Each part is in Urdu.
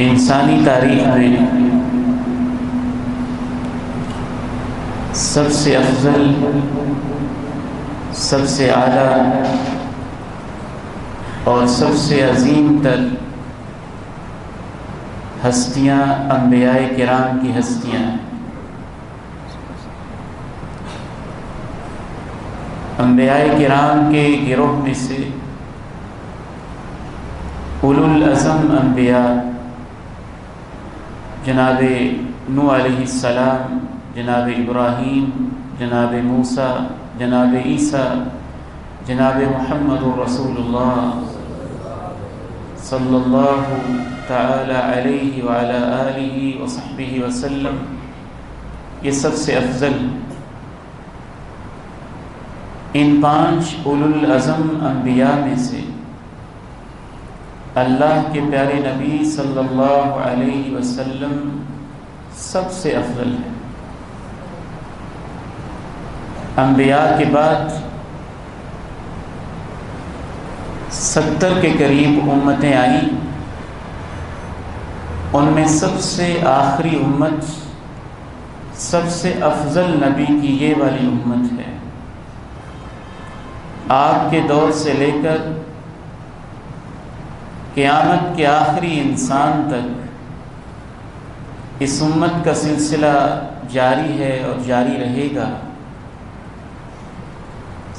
انسانی تاریخ میں سب سے افضل، سب سے اعلیٰ اور سب سے عظیم تر ہستیاں انبیاء کرام کی ہستیاں ہیں۔ انبیاء کرام کے گروہ میں سے اولو العزم انبیاء جناب نوح علیہ السلام، جناب ابراہیم، جناب موسیٰ، جناب عیسیٰ، جناب محمد رسول اللہ صلی اللہ تعالی علیہ وعلی آلہ وصحبہ وسلم، یہ سب سے افضل ان 5 اولو العزم انبیاء میں سے اللہ کے پیارے نبی صلی اللہ علیہ وسلم سب سے افضل ہے۔ انبیاء کے بعد 70 کے قریب امتیں آئیں، ان میں سب سے آخری امت، سب سے افضل نبی کی یہ والی امت ہے۔ آپ کے دور سے لے کر قیامت کے آخری انسان تک اس امت کا سلسلہ جاری ہے اور جاری رہے گا۔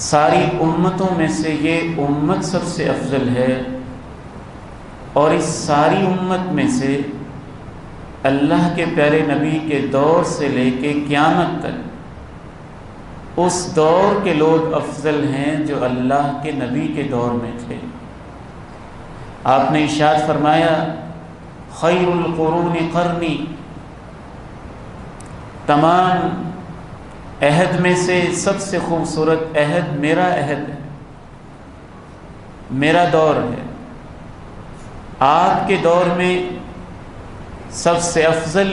ساری امتوں میں سے یہ امت سب سے افضل ہے، اور اس ساری امت میں سے اللہ کے پیارے نبی کے دور سے لے کے قیامت تک اس دور کے لوگ افضل ہیں جو اللہ کے نبی کے دور میں تھے۔ آپ نے ارشاد فرمایا خیر القرون قرنی، تمام عہد میں سے سب سے خوبصورت عہد میرا عہد ہے، میرا دور ہے۔ آپ کے دور میں سب سے افضل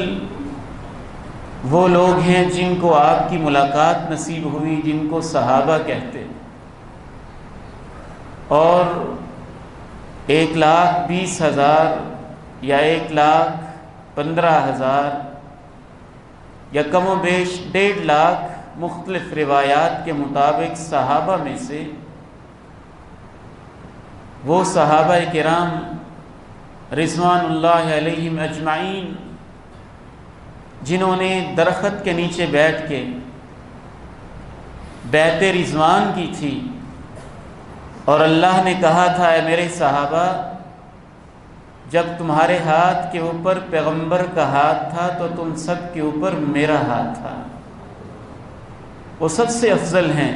وہ لوگ ہیں جن کو آپ کی ملاقات نصیب ہوئی، جن کو صحابہ کہتے ہیں، اور 1,20,000 یا 1,15,000 یا کم و بیش 1.5 لاکھ مختلف روایات کے مطابق صحابہ میں سے وہ صحابہ کرام رضوان اللہ علیہم اجمعین جنہوں نے درخت کے نیچے بیٹھ کے بیعت رضوان کی تھی، اور اللہ نے کہا تھا اے میرے صحابہ، جب تمہارے ہاتھ کے اوپر پیغمبر کا ہاتھ تھا تو تم سب کے اوپر میرا ہاتھ تھا۔ وہ سب سے افضل ہیں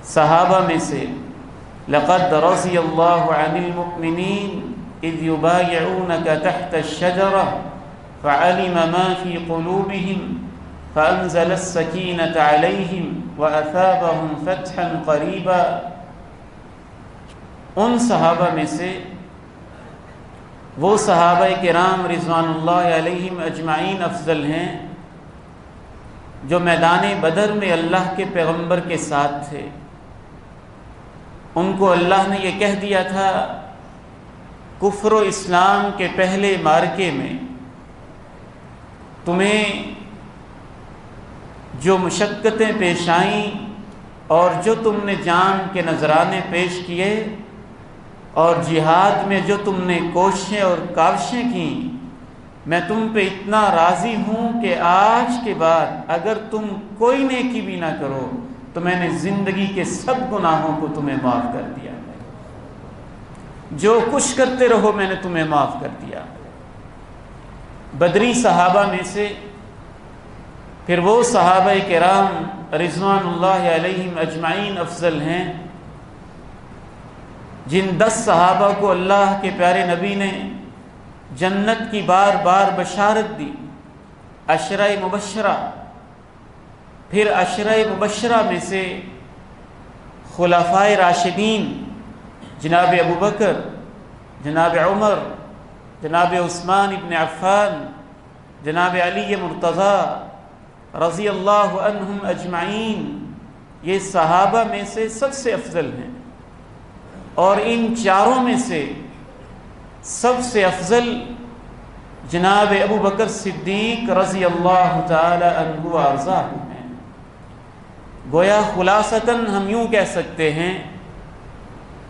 صحابہ میں سے۔ لقد رضی اللہ عن المؤمنین اذ یبایعونک تحت الشجرہ فعلم ما فی قلوبہم فانزل السکینۃ علیہم واثابہم فتحا قریبا۔ ان صحابہ میں سے وہ صحابہ کرام رضوان اللہ علیہم اجمعین افضل ہیں جو میدان بدر میں اللہ کے پیغمبر کے ساتھ تھے۔ ان کو اللہ نے یہ کہہ دیا تھا کفر و اسلام کے پہلے معرکے میں تمہیں جو مشقتیں پیش آئیں اور جو تم نے جان کے نذرانے پیش کیے اور جہاد میں جو تم نے کوششیں اور کاوشیں کیں، میں تم پہ اتنا راضی ہوں کہ آج کے بعد اگر تم کوئی نیکی بھی نہ کرو تو میں نے زندگی کے سب گناہوں کو تمہیں معاف کر دیا، جو کچھ کرتے رہو میں نے تمہیں معاف کر دیا۔ بدری صحابہ میں سے پھر وہ صحابہ کرام رضوان اللہ علیہم اجمعین افضل ہیں جن 10 صحابہ کو اللہ کے پیارے نبی نے جنت کی بار بار بشارت دی، عشرہ مبشرہ۔ پھر عشرہ مبشرہ میں سے خلفائے راشدین جناب ابو بکر، جناب عمر، جناب عثمان ابن عفان، جناب علی مرتضی رضی اللہ عنہم اجمعین، یہ صحابہ میں سے سب سے افضل ہیں۔ اور ان چاروں میں سے سب سے افضل جناب ابو بکر صدیق رضی اللہ تعالی عنہ و ارضاہ ہیں۔ گویا خلاصتاً ہم یوں کہہ سکتے ہیں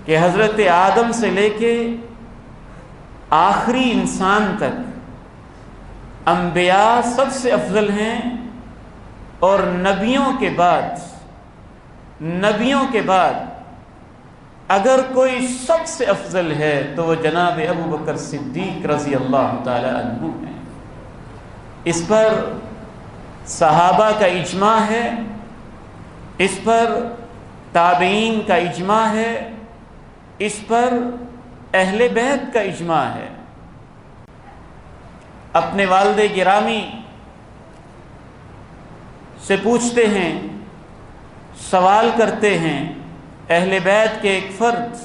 کہ حضرت آدم سے لے کے آخری انسان تک انبیاء سب سے افضل ہیں، اور نبیوں کے بعد اگر کوئی سب سے افضل ہے تو وہ جناب ابو بکر صدیق رضی اللہ تعالی عنہ ہیں۔ اس پر صحابہ کا اجماع ہے، اس پر تابعین کا اجماع ہے، اس پر اہل بیت کا اجماع ہے۔ اپنے والد گرامی سے پوچھتے ہیں، سوال کرتے ہیں اہل بیت کے ایک فرد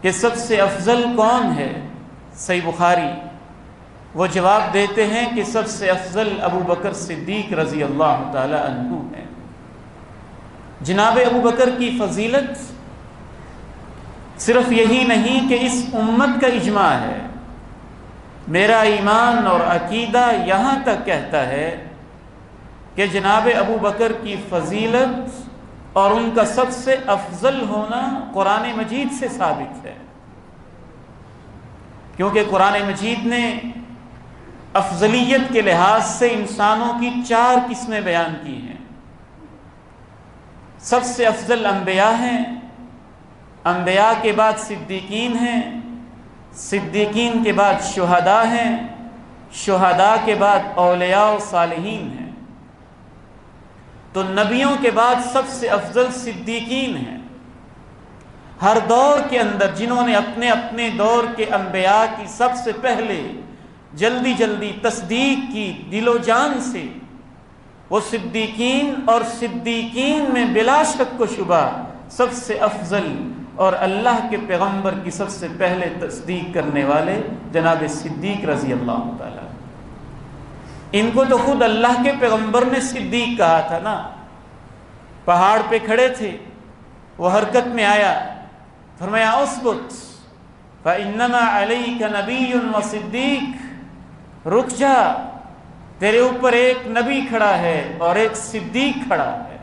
کہ سب سے افضل کون ہے؟ صحیح بخاری، وہ جواب دیتے ہیں کہ سب سے افضل ابو بکر صدیق رضی اللہ تعالی عنہ ہے۔ جناب ابو بکر کی فضیلت صرف یہی نہیں کہ اس امت کا اجماع ہے، میرا ایمان اور عقیدہ یہاں تک کہتا ہے کہ جناب ابو بکر کی فضیلت اور ان کا سب سے افضل ہونا قرآن مجید سے ثابت ہے، کیونکہ قرآن مجید نے افضلیت کے لحاظ سے انسانوں کی 4 قسمیں بیان کی ہیں۔ سب سے افضل انبیاء ہیں، انبیاء کے بعد صدیقین ہیں، صدیقین کے بعد شہداء ہیں، شہداء کے بعد اولیاء و صالحین ہیں۔ تو نبیوں کے بعد سب سے افضل صدیقین ہیں۔ ہر دور کے اندر جنہوں نے اپنے اپنے دور کے انبیاء کی سب سے پہلے جلدی تصدیق کی دل و جان سے، وہ صدیقین، اور صدیقین میں بلا شک و شبہ سب سے افضل اور اللہ کے پیغمبر کی سب سے پہلے تصدیق کرنے والے جناب صدیق رضی اللہ تعالی۔ ان کو تو خود اللہ کے پیغمبر نے صدیق کہا تھا نا، پہاڑ پہ کھڑے تھے، وہ حرکت میں آیا، فرمایا اثبت فإنما علیک نبی و صدیق، رک جا، تیرے اوپر ایک نبی کھڑا ہے اور ایک صدیق کھڑا ہے۔